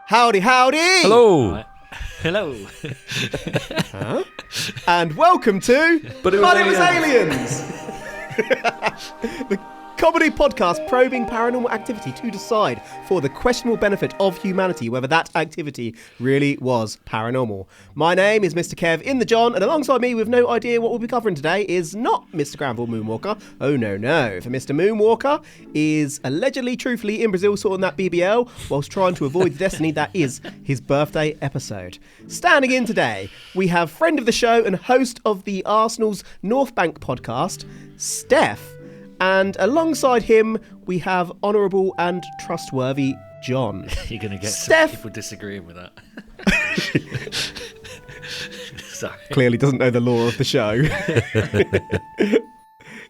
Howdy, howdy! Hello! Hello! Huh? And welcome to But It Was Aliens! The comedy podcast probing paranormal activity to decide, for the questionable benefit of humanity, whether that activity really was paranormal. My name is Mr. Kev in the John, and alongside me with no idea what we'll be covering today is not Mr. Granville Moonwalker. Oh no. For Mr. Moonwalker is allegedly, truthfully, in Brazil sorting that BBL whilst trying to avoid the destiny that is his birthday episode. Standing in today, we have friend of the show and host of the Arsenal's North Bank podcast, Stef. And alongside him, we have honourable and trustworthy Jon. You're going to get some people disagreeing with that. Sorry. Clearly doesn't know the law of the show.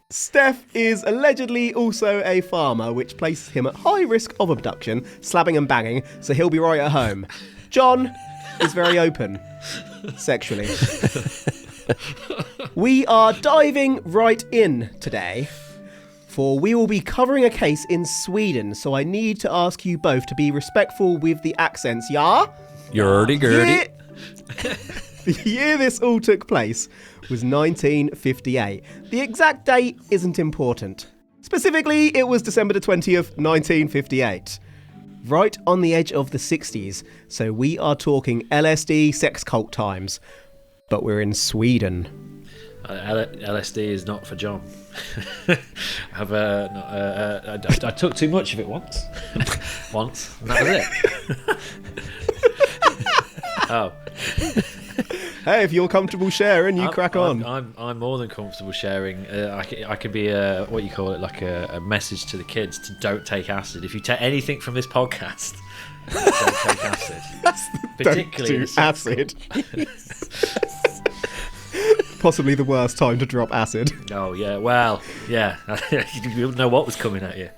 Stef is allegedly also a farmer, which places him at high risk of abduction, slabbing and banging, so he'll be right at home. Jon is very open, sexually. We are diving right in today, for we will be covering a case in Sweden, so I need to ask you both to be respectful with the accents, yeah? Yurdy-gurdy. The year this all took place was 1958. The exact date isn't important. Specifically, it was December the 20th, 1958. Right on the edge of the 60s, so we are talking LSD sex cult times. But we're in Sweden. LSD is not for John. I took too much of it once. And that was it. Oh. Hey, if you're comfortable sharing, you crack on. I'm more than comfortable sharing. I could be what you call it, like a message to the kids to don't take acid. If you take anything from this podcast, don't take acid. Particularly don't do acid. Possibly the worst time to drop acid. Oh yeah, well, yeah. You wouldn't know what was coming at you.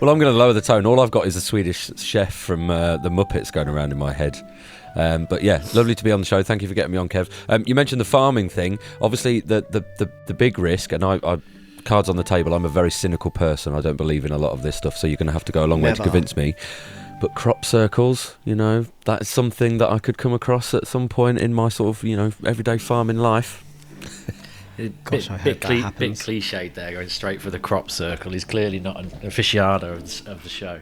Well, I'm going to lower the tone. All I've got is a Swedish chef from the Muppets going around in my head. But yeah, lovely to be on the show. Thank you for getting me on, Kev. You mentioned the farming thing. Obviously, the big risk, and I cards on the table, I'm a very cynical person. I don't believe in a lot of this stuff, so you're going to have to go a long way to convince me. But crop circles, that is something that I could come across at some point in my sort of, everyday farming life. Gosh, I hope that happens. Bit cliched there, going straight for the crop circle. He's clearly not an aficionado of the show.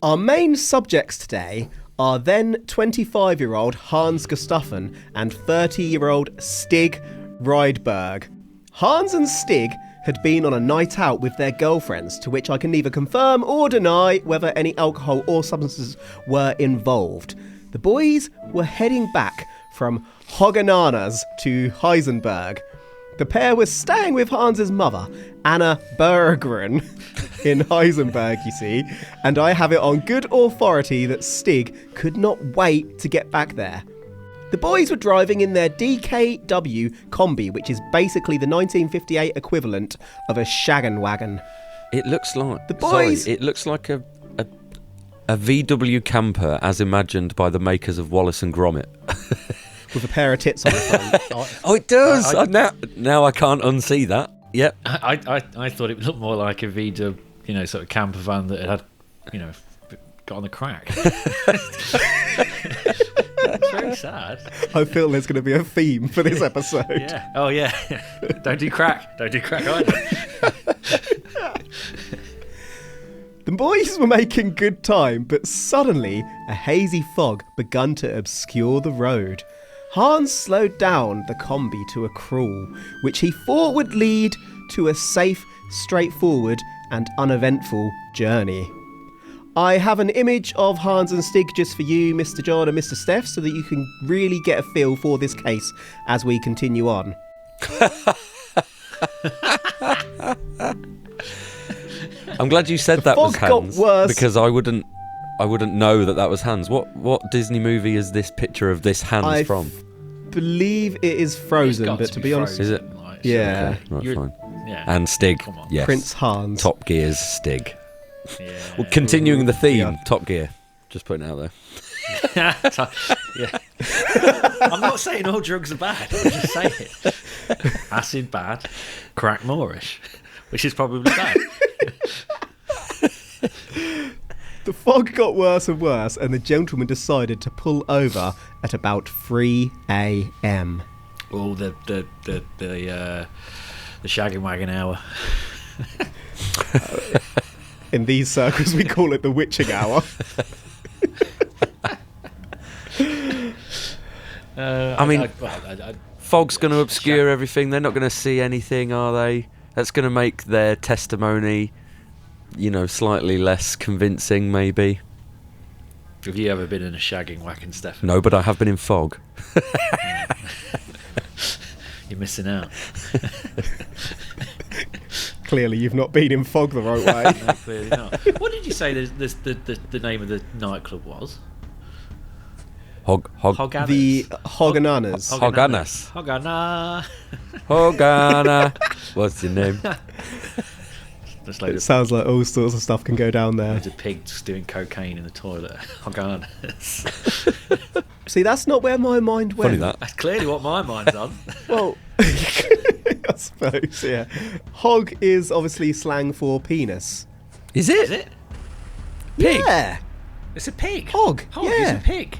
Our main subjects today are then 25-year-old Hans Gustafsson and 30-year-old Stig Rydberg. Hans and Stig had been on a night out with their girlfriends, to which I can neither confirm or deny whether any alcohol or substances were involved. The boys were heading back from Hogananas to Heisenberg. The pair was staying with Hans's mother, Anna Berggren, in Heisenberg, you see, and I have it on good authority that Stig could not wait to get back there. The boys were driving in their DKW Combi, which is basically the 1958 equivalent of a shaggin' wagon. It looks like the boys. Sorry, it looks like a VW camper as imagined by the makers of Wallace and Gromit. With a pair of tits on the front. Oh, it does. Now I can't unsee that. Yep. I thought it looked more like a VW, sort of camper van that had, got on the crack. It's very sad. I feel there's going to be a theme for this episode. Yeah. Oh, yeah. Don't do crack. Don't do crack either. The boys were making good time, but suddenly a hazy fog began to obscure the road. Hans slowed down the combi to a crawl, which he thought would lead to a safe, straightforward and uneventful journey. I have an image of Hans and Stig just for you, Mr. John and Mr. Stef, so that you can really get a feel for this case as we continue on. I'm glad you said that was Hans, because I wouldn't know that was Hans. What Disney movie is this picture of this Hans from? I believe it is Frozen, but to be honest, is it? Yeah, okay, right, fine. Yeah. And Stig, yes, Prince Hans, Top Gear's Stig. Yeah. Well, continuing the theme, Top Gear. Just putting it out there. Yeah. I'm not saying all drugs are bad. I'm just saying it. Acid bad, crack moreish, which is probably bad. The fog got worse and worse, and the gentleman decided to pull over at about 3 a.m. Oh, the shagging wagon hour. In these circles, we call it the witching hour. Fog's going to obscure everything. They're not going to see anything, are they? That's going to make their testimony, slightly less convincing, maybe. Have you ever been in a shagging wagon, Stef? No, but I have been in fog. You're missing out. Clearly, you've not been in fog the right way. No, clearly not. What did you say the name of the nightclub was? The Hogananas. Hoganas. Hogana. Hogana. What's your name? It sounds like all sorts of stuff can go down there. There's a pig just doing cocaine in the toilet. Hoganas. See, that's not where my mind went. Funny that. That's clearly what my mind's on. Well, I suppose, yeah. Hog is obviously slang for penis. Is it? Is it? Pig? Yeah. It's a pig. Hog, Hog yeah. is a pig.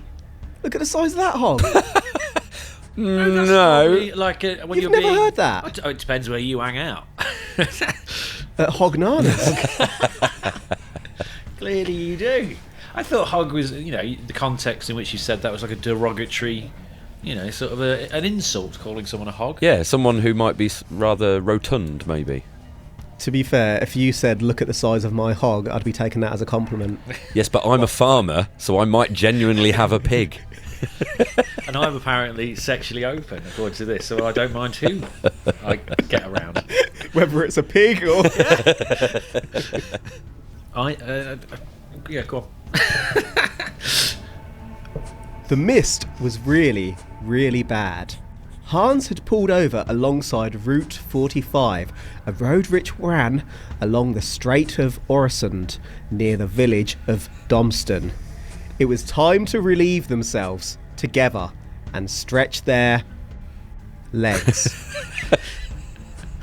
Look at the size of that hog. No. Probably like when You've you're never heard that? It depends where you hang out. At Hognanas. Clearly you do. I thought hog was, the context in which you said that was like a derogatory, sort of an insult, calling someone a hog. Yeah, someone who might be rather rotund, maybe. To be fair, if you said, look at the size of my hog, I'd be taking that as a compliment. Yes, but I'm a farmer, so I might genuinely have a pig. And I'm apparently sexually open, according to this, so I don't mind who I get around. Whether it's a pig or... Yeah, go on. The mist was really, really bad. Hans had pulled over alongside Route 45, a road which ran along the Strait of Øresund, near the village of Domsten. It was time to relieve themselves together and stretch their legs.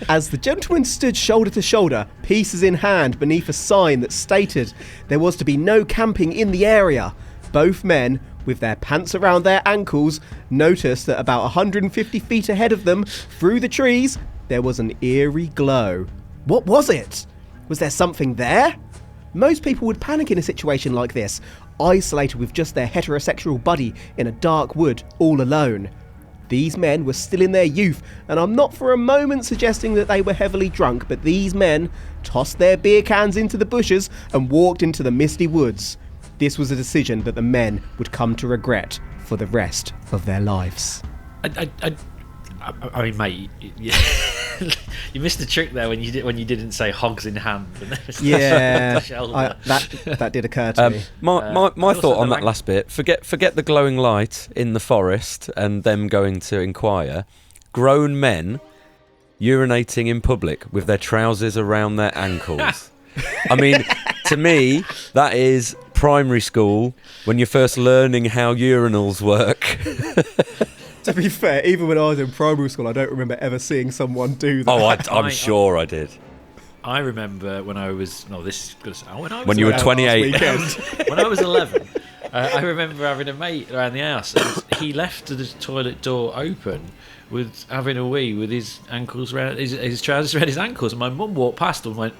As the gentlemen stood shoulder to shoulder, pieces in hand, beneath a sign that stated there was to be no camping in the area, both men, with their pants around their ankles, noticed that about 150 feet ahead of them, through the trees, there was an eerie glow. What was it? Was there something there? Most people would panic in a situation like this, isolated with just their heterosexual buddy in a dark wood, all alone. These men were still in their youth, and I'm not for a moment suggesting that they were heavily drunk, but these men tossed their beer cans into the bushes and walked into the misty woods. This was a decision that the men would come to regret for the rest of their lives. I mean, mate, you missed the trick there when you didn't say hogs in hand. Yeah, that did occur to me. My thought on that last bit: forget the glowing light in the forest and them going to inquire. Grown men urinating in public with their trousers around their ankles. I mean, to me, that is primary school when you're first learning how urinals work. To be fair, even when I was in primary school, I don't remember ever seeing someone do that. Oh, I'm sure I did. I remember when I was... No, this is good. When you were 28. When I was 11, I remember having a mate around the house, and he left the toilet door open with having a wee with his ankles around his trousers around his ankles, and my mum walked past and went...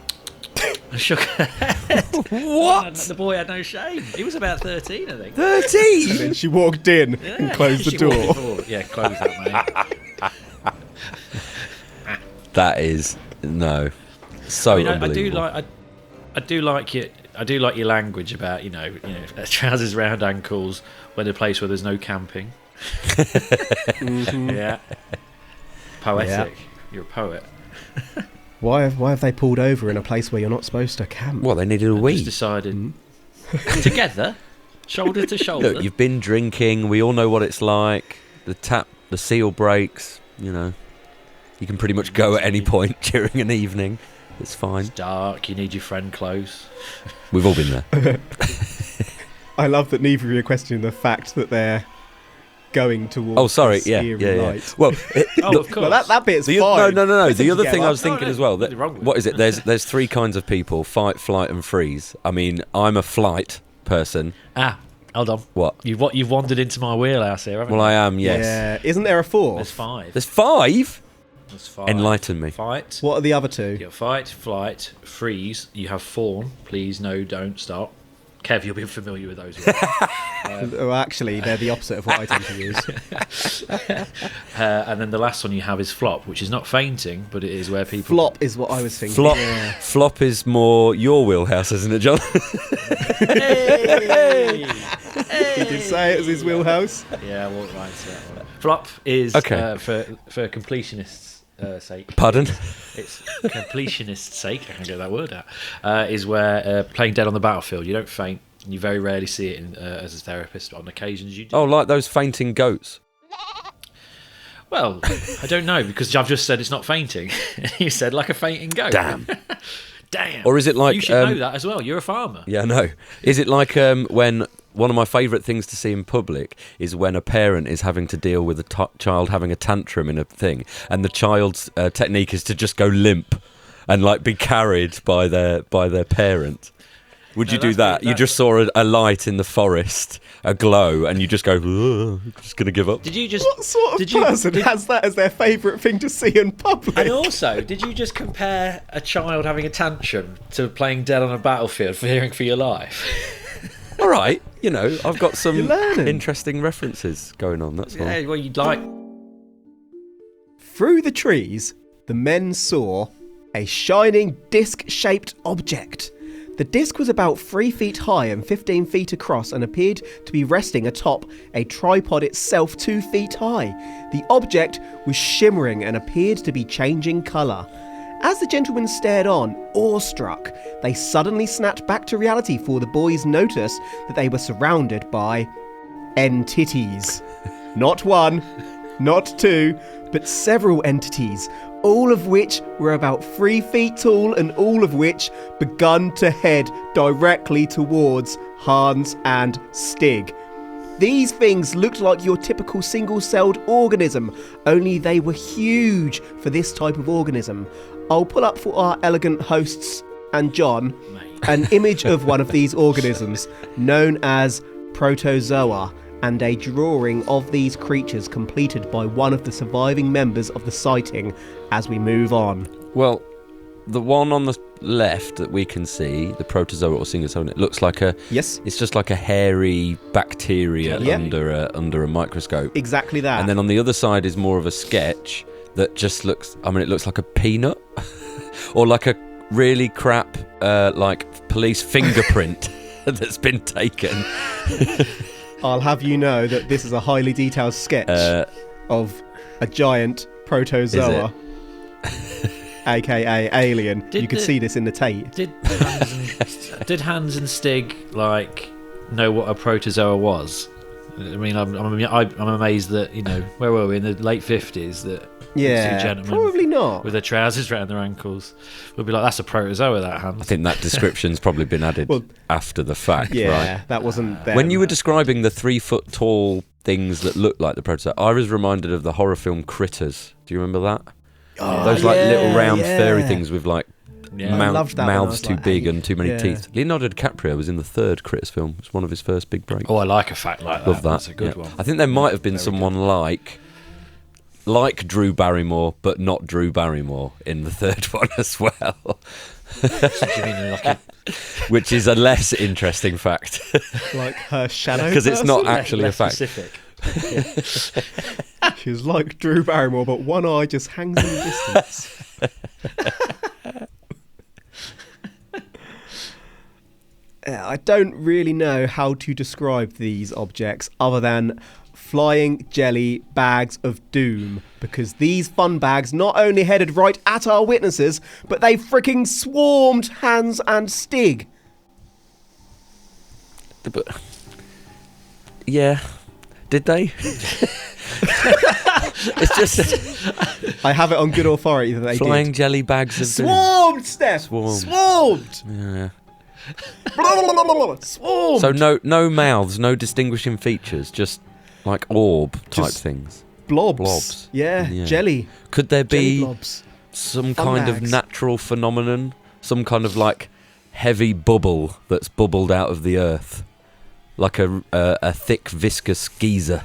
and shook her head. What? And the boy had no shame. He was about 13, I think. 13? And then she walked in and closed the door. Yeah, close that, mate. That is so unbelievable. I do like your language about trousers round ankles when a place where there's no camping. Mm-hmm. Yeah, poetic. Yeah. You're a poet. Why have they pulled over in a place where you're not supposed to camp? Well, they needed a wee. Just decided together, shoulder to shoulder. Look, you've been drinking. We all know what it's like. The seal breaks. You can pretty much go at any point during an evening. It's fine. It's dark. You need your friend close. We've all been there. I love that neither of you are questioning the fact that they're going towards. Oh, sorry. the Yeah. eerie light. Well, Of course. Well, that bit's no, fine. no. Listen The other thing together. I was thinking as well. nothing wrong with What it. is it? There's three kinds of people: fight, flight, and freeze. I mean, I'm a flight person. Hold on. What? You've wandered into my wheelhouse here, haven't Well, you? I am. Yes. Yeah. Isn't there a fourth? There's five. There's five. There's five. Enlighten me. Fight. What are the other two? You got fight, flight, freeze. You have fawn. Please, no, don't, stop. Kev, you'll be familiar with those. Oh, actually, they're the opposite of what I tend to use. And then the last one you have is flop, which is not fainting, but it is where people... Flop is what I was thinking. Flop. Yeah. Flop is more your wheelhouse, isn't it, John? Hey! He did say it was his wheelhouse. Yeah, I walked right to that one. Flop is Okay. for completionists' sake. Pardon? It's completionist's sake. I can get that word out. Is where playing dead on the battlefield, you don't faint. You very rarely see it as a therapist. On occasions, you do. Oh, like those fainting goats. Well, I don't know because I've just said it's not fainting. You said like a fainting goat. Damn. Damn. Or is it like? You should know that as well. You're a farmer. Yeah, no. Is it like when one of my favourite things to see in public is when a parent is having to deal with a child having a tantrum in a thing, and the child's technique is to just go limp and like be carried by their parent. Would you do that? You just saw a light in the forest, a glow, and you just go, I'm just going to give up. Did you just? What sort of person has that as their favourite thing to see in public? And also, did you just compare a child having a tantrum to playing dead on a battlefield, fearing for your life? All right, I've got some You're learning. interesting references going on, that's all. Yeah, well, you'd like. Through the trees, the men saw a shining disc-shaped object. The disc was about 3 feet high and 15 feet across and appeared to be resting atop a tripod itself 2 feet high. The object was shimmering and appeared to be changing colour. As the gentlemen stared on, awestruck, they suddenly snapped back to reality, for the boys noticed that they were surrounded by entities. Not one, not two, but several entities, all of which were about 3 feet tall and all of which begun to head directly towards Hans and Stig. These things looked like your typical single-celled organism, only they were huge for this type of organism. I'll pull up for our elegant hosts and John an image of one of these organisms known as protozoa, and a drawing of these creatures completed by one of the surviving members of the sighting as we move on. Well, the one on the left that we can see, the protozoa or single-celled, it looks like Yes, it's just like a hairy bacteria Yeah. under a microscope. exactly that. And then on the other side is more of a sketch that just looks, it looks like a peanut or like a really crap like police fingerprint that's been taken. I'll have you know that this is a highly detailed sketch of a giant protozoa, aka alien. You could see this in the Tate. Did Hans and Stig know what a protozoa was? I mean, I'm amazed that where were we in the late 50s that Yeah, two gentlemen probably not. with their trousers around their ankles would be like, that's a protozoa, that Hans. I think that description's probably been added after the fact, Yeah, right? that wasn't them. When you were describing the 3 foot tall things that looked like the protozoa, I was reminded of the horror film Critters. Do you remember that? Those little round furry things with I loved that when I mouths was too like big 8. and too many Yeah. teeth. Leonardo DiCaprio was in the 3rd Critters film. It's one of his first big breaks. Oh, I like a fact like that. Love that. That's a good yeah. one. I think there might have been Very someone like Drew Barrymore, but not Drew Barrymore in the 3rd one as well. So do you mean like a Which is a less interesting fact Like her shadow. because it's not person? actually a less fact. specific? She's like Drew Barrymore, but one eye just hangs in the distance. I don't really know how to describe these objects other than flying jelly bags of doom, because these fun bags not only headed right at our witnesses, but they freaking swarmed Hans and Stig. But, yeah, did they? It's just I have it on good authority that they flying did. jelly bags of doom. Swarmed, Steph! Swarmed. Swarmed! Yeah. Blah, blah, blah, blah, blah. Swarmed! So no mouths, no distinguishing features, just like orb type Just things. Blobs. Yeah, jelly. Could there Jelly be blobs. some Fun kind bags. of natural phenomenon? Some kind of like heavy bubble that's bubbled out of the earth? Like a thick viscous geyser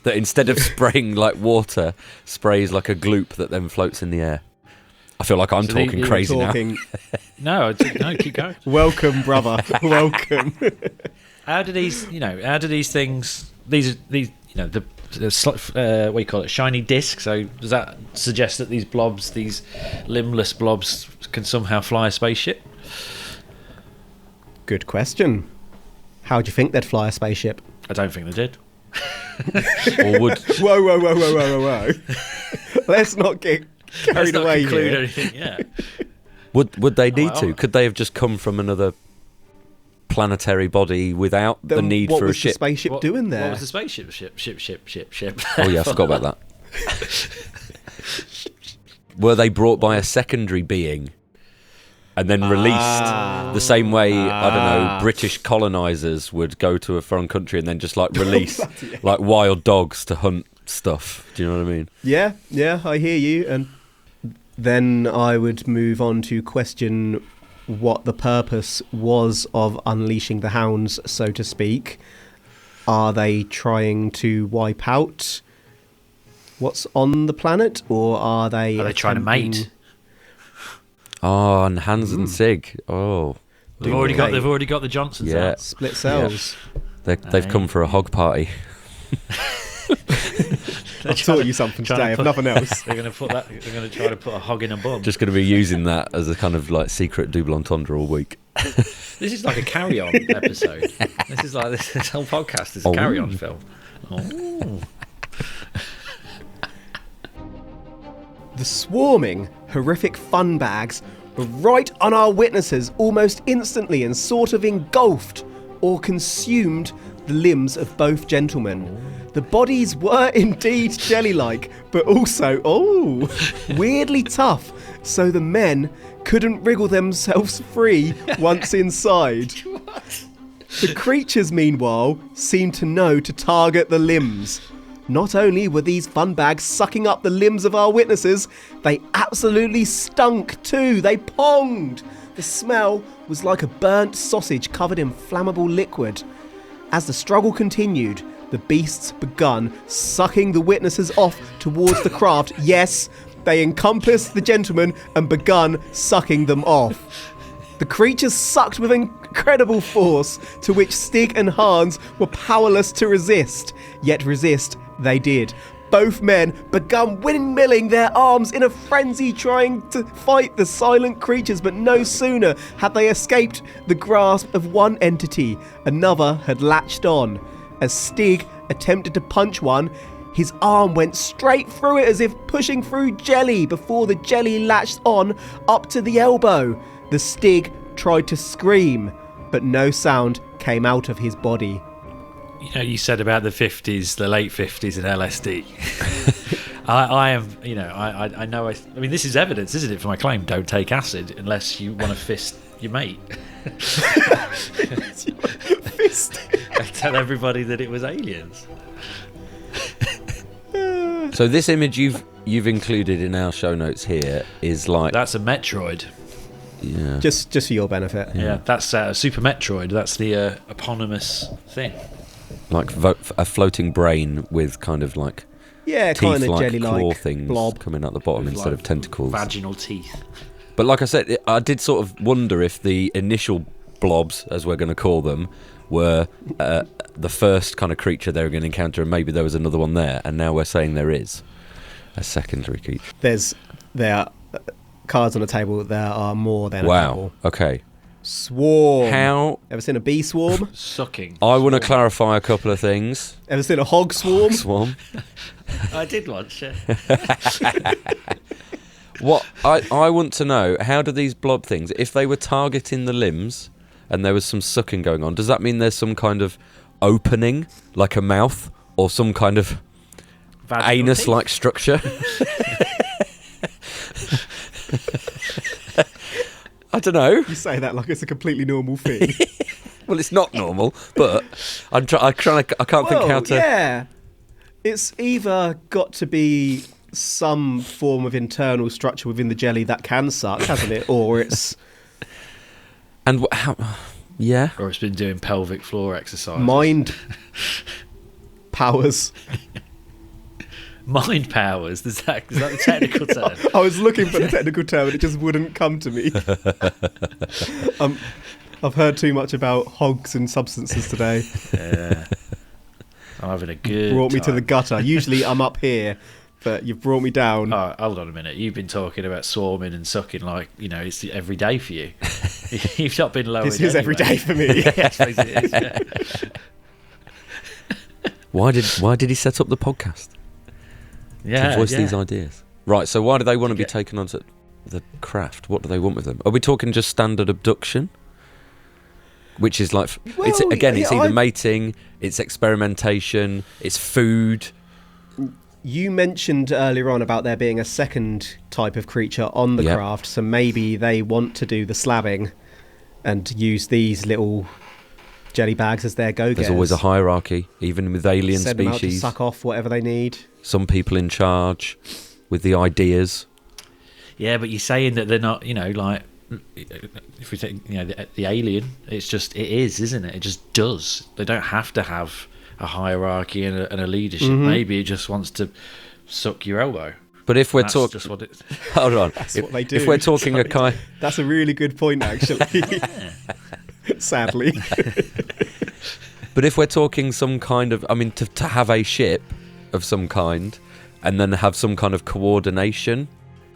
that instead of spraying like water, sprays like a gloop that then floats in the air. I feel like I'm talking crazy now. No, keep going. Welcome, brother. Welcome. How do these things, these the what do you call it, shiny disc? So does that suggest that these blobs, these limbless blobs, can somehow fly a spaceship? Good question. How do you think they'd fly a spaceship? I don't think they did. Or would Whoa. Let's not get carried away conclude here. anything. Yeah. would they need to? Could they have just come from another planetary body without the Then need what for a was the ship? spaceship doing there? What was the spaceship? Ship. Oh yeah, I forgot about that. Were they brought by a secondary being and then released the same way, I don't know, British colonisers would go to a foreign country and then just like release like wild dogs to hunt stuff? Do you know what I mean? Yeah, I hear you. And then I would move on to question what the purpose was of unleashing the hounds, so to speak. Are they trying to wipe out what's on the planet, or are they trying to mate? Oh, and Hans and Sig. Oh, They've already got the Johnsons out. Split cells. they've come for a hog party. I've taught you something today, if nothing else. They're going to try to put a hog in a bum. Just going to be using that as a kind of like secret double entendre all week. This is like a carry-on episode. This whole podcast is a carry-on film. Oh. The swarming, horrific fun bags were right on our witnesses almost instantly and sort of engulfed or consumed the limbs of both gentlemen. The bodies were indeed jelly-like, but also, weirdly tough, so the men couldn't wriggle themselves free once inside. The creatures, meanwhile, seemed to know to target the limbs. Not only were these fun bags sucking up the limbs of our witnesses, they absolutely stunk too. They ponged. The smell was like a burnt sausage covered in flammable liquid. As the struggle continued, the beasts begun sucking the witnesses off towards the craft. Yes, they encompassed the gentlemen and begun sucking them off. The creatures sucked with incredible force, to which Stig and Hans were powerless to resist. Yet resist they did. Both men began windmilling their arms in a frenzy, trying to fight the silent creatures, but no sooner had they escaped the grasp of one entity, another had latched on. As Stig attempted to punch one, his arm went straight through it as if pushing through jelly before the jelly latched on up to the elbow. The Stig tried to scream, but no sound came out of his body. You know, you said about the 50s, the late 50s and LSD. I am, I know, I mean, this is evidence, isn't it, for my claim? Don't take acid unless you want to fist your mate. Fist. I tell everybody that it was aliens. So this image you've included in our show notes here is like... That's a Metroid. Yeah. Just for your benefit. Yeah, that's Super Metroid. That's the eponymous thing. Like a floating brain with kind of like Yeah, kind of teeth-like jelly-like claw things blob. coming out the bottom With, instead like, of tentacles. Vaginal teeth. But like I said, I did sort of wonder if the initial blobs, as we're going to call them, were the first kind of creature they were going to encounter, and maybe there was another one there, and now we're saying there is a secondary creature. There are cards on the table. There are more than a Wow. couple. Okay. Swarm. How? Ever seen a bee swarm? Sucking. I want to clarify a couple of things. Ever seen a hog swarm? Swarm. I did once, yeah. What I want to know, how do these blob things, if they were targeting the limbs and there was some sucking going on, does that mean there's some kind of opening, like a mouth, or some kind of Vaginal anus-like structure? I don't know. You say that like it's a completely normal thing. Well, it's not normal, but I can't think how to. Yeah, it's either got to be some form of internal structure within the jelly that can suck, hasn't it? Or it's And how? Yeah. Or it's been doing pelvic floor exercises. mind powers. Mind powers. Is that the technical term? I was looking for the technical term and it just wouldn't come to me. I've heard too much about hogs and substances today. Yeah. I'm having a good Brought me time. to the gutter. Usually I'm up here, but you've brought me down. Oh, hold on a minute. You've been talking about swarming and sucking like, it's every day for you. You've not been lowered This is every anyway. day for me. Yeah, I suppose it is, yeah. Why did he set up the podcast? To voice these ideas. Right, so why do they want to be taken onto the craft? What do they want with them? Are we talking just standard abduction? Which is like, it's either mating, it's experimentation, it's food. You mentioned earlier on about there being a second type of creature on the craft, so maybe they want to do the slabbing and use these little jelly bags as their go-getters. There's always a hierarchy, even with alien Send them out to species. suck off whatever they need. Some people in charge with the ideas. Yeah, but you're saying that they're not, like, if we take, the alien, it is, isn't it? It just does. They don't have to have a hierarchy and a leadership. Mm-hmm. Maybe it just wants to suck your elbow. But if we're That's talking, just what it. hold on. That's what they do. If we're talking a kind, That's a really good point, actually. Sadly. but if we're talking some kind of, to have a ship of some kind, and then have some kind of coordination,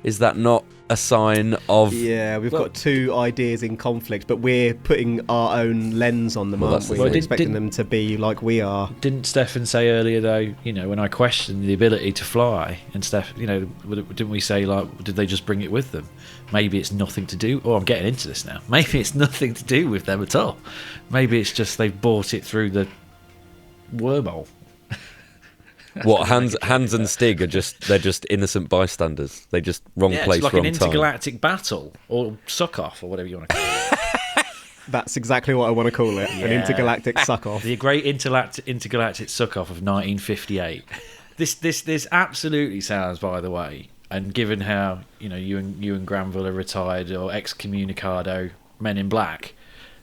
is that not a sign of? Yeah, we've got two ideas in conflict, but we're putting our own lens on them, aren't we? Well, We're expecting them to be like we are. Didn't Stefan say earlier though? When I questioned the ability to fly, and didn't we say like, did they just bring it with them? Maybe it's nothing to do. Oh, I'm getting into this now. Maybe it's nothing to do with them at all. Maybe it's just they've bought it through the wormhole. What Hans and Stig are they're just innocent bystanders. They just wrong place, it's like wrong an time. intergalactic battle or suck off or whatever you want to call it. That's exactly what I want to call it. An intergalactic suck-off. The great intergalactic suck off of 1958. This absolutely sounds, by the way, and given how you and Granville are retired or excommunicado Men in Black,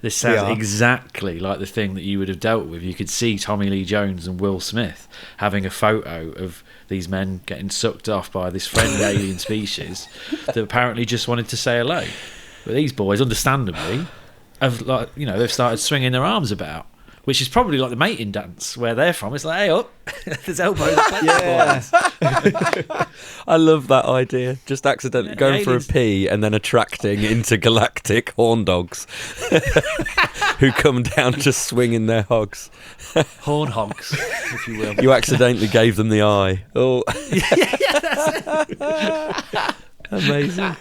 this sounds exactly like the thing that you would have dealt with. You could see Tommy Lee Jones and Will Smith having a photo of these men getting sucked off by this friendly alien species that apparently just wanted to say hello. But these boys, understandably, have they've started swinging their arms about, which is probably like the mating dance where they're from. It's like, hey up, there's elbows. Yeah. I love that idea. Just accidentally going for a pee and then attracting intergalactic horn dogs who come down just swinging their hogs. Horn hogs, if you will. You accidentally gave them the eye. Oh, That's it. amazing.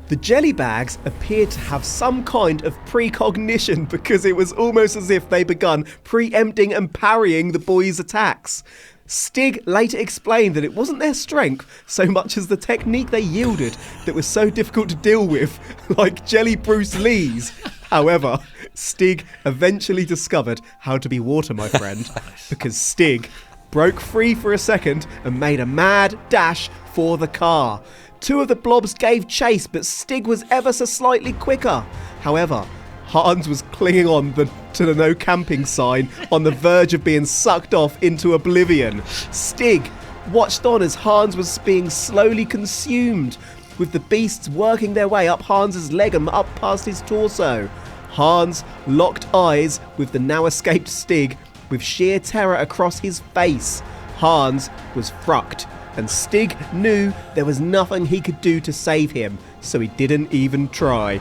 The jelly bags appeared to have some kind of precognition because it was almost as if they begun preempting and parrying the boys' attacks. Stig later explained that it wasn't their strength so much as the technique they yielded that was so difficult to deal with, like Jelly Bruce Lee's. However, Stig eventually discovered how to be water, my friend, because Stig broke free for a second and made a mad dash for the car. Two of the blobs gave chase, but Stig was ever so slightly quicker. However, Hans was clinging on to the no camping sign on the verge of being sucked off into oblivion. Stig watched on as Hans was being slowly consumed, with the beasts working their way up Hans's leg and up past his torso. Hans locked eyes with the now escaped Stig with sheer terror across his face. Hans was frucked, and Stig knew there was nothing he could do to save him, so he didn't even try.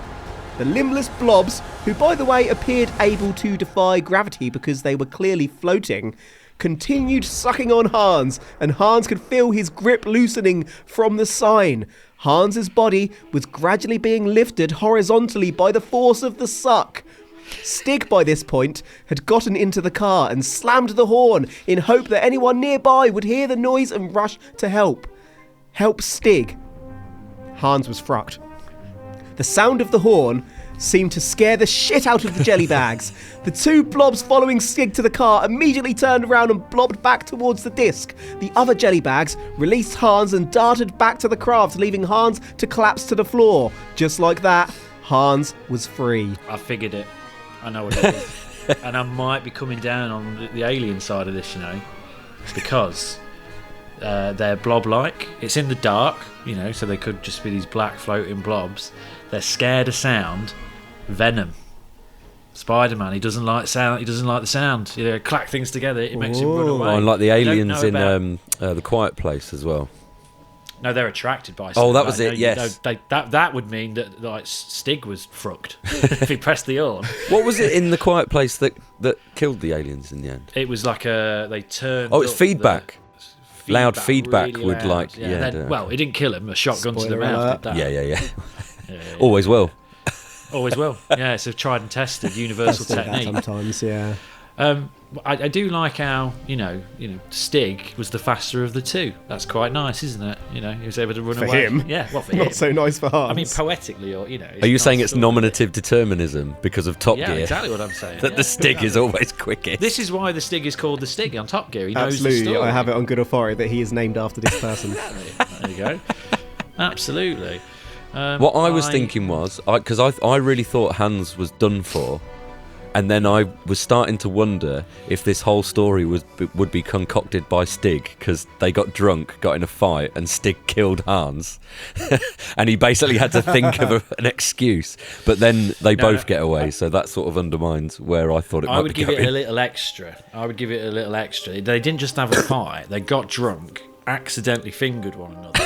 The limbless blobs, who by the way appeared able to defy gravity because they were clearly floating, continued sucking on Hans, and Hans could feel his grip loosening from the sign. Hans's body was gradually being lifted horizontally by the force of the suck. Stig, by this point, had gotten into the car and slammed the horn in hope that anyone nearby would hear the noise and rush to help. Help Stig. Hans was frucked. The sound of the horn seemed to scare the shit out of the jelly bags. The two blobs following Stig to the car immediately turned around and blobbed back towards the disc. The other jelly bags released Hans and darted back to the craft, leaving Hans to collapse to the floor. Just like that, Hans was free. I figured it. I know what it is. And I might be coming down on the alien side of this, because they're blob-like. It's in the dark, so they could just be these black floating blobs. They're scared of sound. Venom. Spider-Man, he doesn't like sound. He doesn't like the sound. Clack things together, it makes him run away. Oh, and like the aliens in The Quiet Place as well. No, they're attracted by. Oh, that was it. Yes, that would mean that like Stig was frucked if he pressed the on. What was it in The Quiet Place that killed the aliens in the end? It was like they turned. Oh, it's feedback. Loud feedback really would loud. Well, it didn't kill him. A shotgun to the mouth did that. Yeah. Always will. Always will. Yeah, it's a tried and tested universal technique. Sometimes, yeah. I do like how Stig was the faster of the two. That's quite nice, isn't it? He was able to run for away. Him. Yeah, well, for Not him. so nice for Hans. I mean, poetically, or Are you saying it's nominative determinism because of Top Yeah, Gear? exactly what I'm saying. That the Stig is always quickest. This is why the Stig is called the Stig on Top Gear. He knows Absolutely, the story. I have it on good authority that he is named after this person. There you go. Absolutely. What I was thinking was, because I really thought Hans was done for, and then I was starting to wonder if this whole story would be concocted by Stig, because they got drunk, got in a fight, and Stig killed Hans, and he basically had to think of an excuse. But then they both get away, so that sort of undermines where I thought it might be going. I would give it a little extra. They didn't just have a fight; they got drunk, accidentally fingered one another.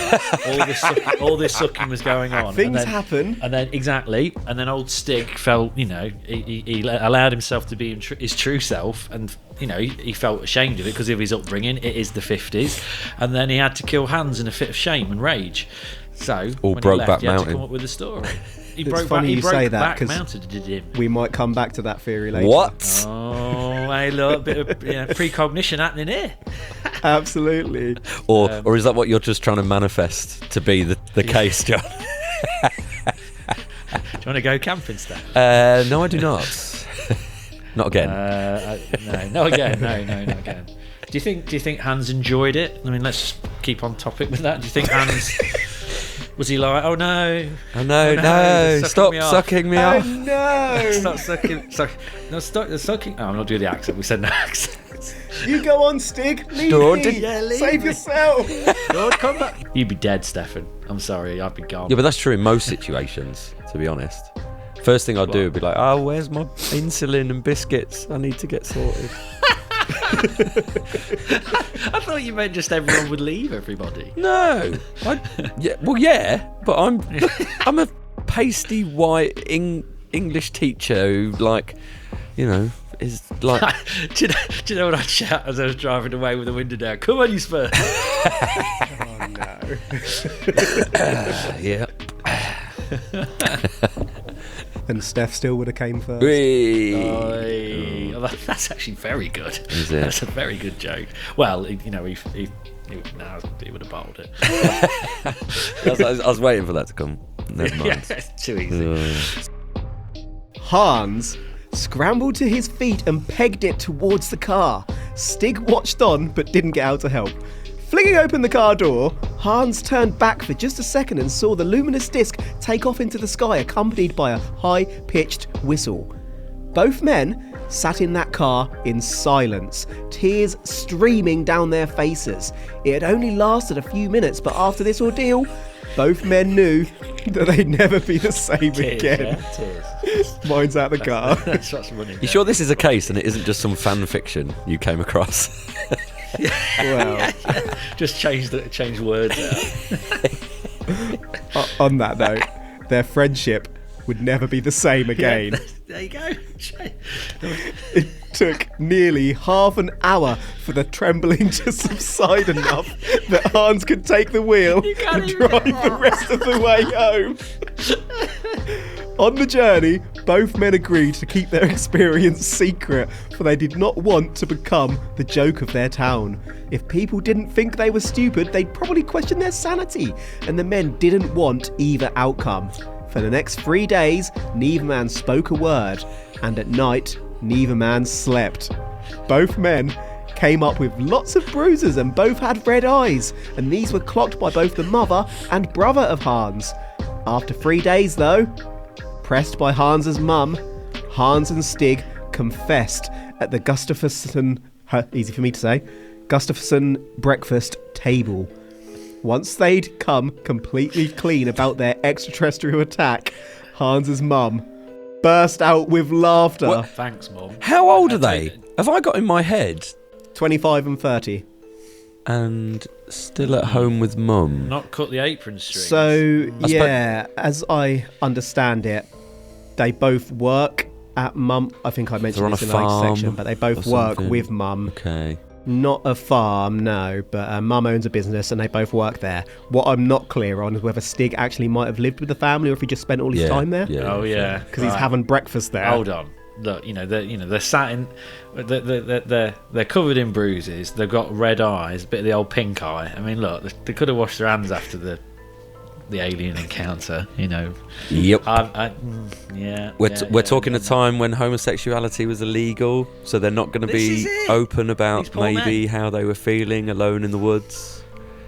All this sucking was going on. Things happen. And then old Stig felt, he allowed himself to be his true self, and he felt ashamed of it because of his upbringing. It is the 50s, and then he had to kill Hans in a fit of shame and rage. So when he left, he had to come up with a story. It's funny you say that, because we might come back to that theory later. What? Oh, hey, look, a bit of precognition happening here. Absolutely. Or is that what you're just trying to manifest to be the case, John? Do you want to go camping, Stef? No, I do not. Not again. No, not again. No, not again. Do you think Hans enjoyed it? I mean, let's just keep on topic with that. Do you think Hans was he like, oh no, stop sucking me off? Oh no, stop sucking. Stop sucking. Oh, I'm not doing the accent. We said no accent. You go on, Stig. Leave me. Save yourself. Don't come back. You'd be dead, Stefan. I'm sorry, I'd be gone. Yeah, but that's true in most situations, to be honest. First thing I'd do would be like, oh, where's my insulin and biscuits? I need to get sorted. I thought you meant just everyone would leave everybody. No. But I'm a pasty white English teacher who, is like... do you know what I'd shout as I was driving away with the window down? Come on, you Spurs. Oh, no. Yeah. And Steph still would have came first. Oh, that's actually very good. Is it? That's a very good joke. Well, he would have bottled it. I was waiting for that to come. Never mind. Yeah, it's too easy. Hans scrambled to his feet and pegged it towards the car. Stig watched on but didn't get out to help. Flinging open the car door, Hans turned back for just a second and saw the luminous disc take off into the sky, accompanied by a high-pitched whistle. Both men sat in that car in silence, tears streaming down their faces. It had only lasted a few minutes, but after this ordeal, both men knew that they'd never be the same again. Yeah, tears. Mine's out the car. That's what's running. You sure this is a case and it isn't just some fan fiction you came across? Well, just change words out. On that note, their friendship would never be the same again. Yeah, there you go. It took nearly half an hour for the trembling to subside enough that Hans could take the wheel and drive the rest of the way home. On the journey, both men agreed to keep their experience secret, for they did not want to become the joke of their town. If people didn't think they were stupid, they'd probably question their sanity, and the men didn't want either outcome. For the next 3 days, neither man spoke a word, and at night, neither man slept. Both men came up with lots of bruises and both had red eyes, and these were clocked by both the mother and brother of Hans. After 3 days, though, pressed by Hans's mum, Hans and Stig confessed at the Gustafsson, easy for me to say, Gustafsson breakfast table. Once they'd come completely clean about their extraterrestrial attack, Hans's mum burst out with laughter. What? Thanks, Mum. How old are they? Have I got in my head? 25 and 30. And still at home with mum. Not cut the apron strings. So, yeah, as I understand it, they both work at mum. I think I mentioned this in the later section, but they both work with mum. Okay. Not a farm, no, but mum owns a business and they both work there. What I'm not clear on is whether Stig actually might have lived with the family or if he just spent all his time there. Oh yeah, because he's having breakfast there. Hold on, look, they're sat in, they're covered in bruises. They've got red eyes, a bit of the old pink eye. I mean, look, they could have washed their hands after the alien encounter, Yep. We're talking a time when homosexuality was illegal, so they're not going to be open about maybe how they were feeling alone in the woods.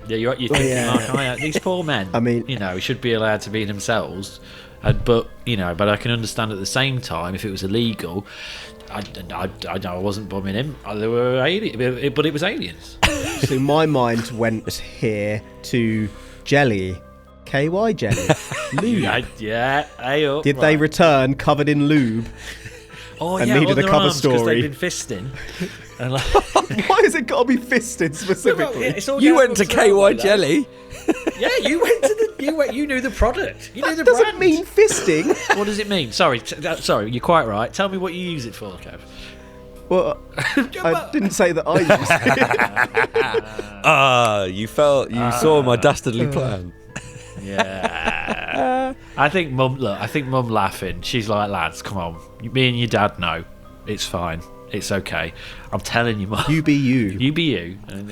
Yeah, you're thinking like, these poor men. I mean, should be allowed to be themselves, but I can understand at the same time if it was illegal. I wasn't bumming him. There were aliens, but it was aliens. So my mind went here to Jelly. KY Jelly. Lube. Yeah. Did they return covered in lube? And needed a cover story. They've been fisting. And why has it got to be fisted specifically? You went to KY Jelly. Yeah, you went to you knew the product. You knew the doesn't brand. mean fisting. What does it mean? Sorry, you're quite right. Tell me what you use it for, Kev. Well, I didn't say that I used it. You saw my dastardly plan. Yeah. I think Mum laughing. She's like, lads, come on. Me and your dad know. It's fine. It's okay. I'm telling you, Mum. You be you. You be you. And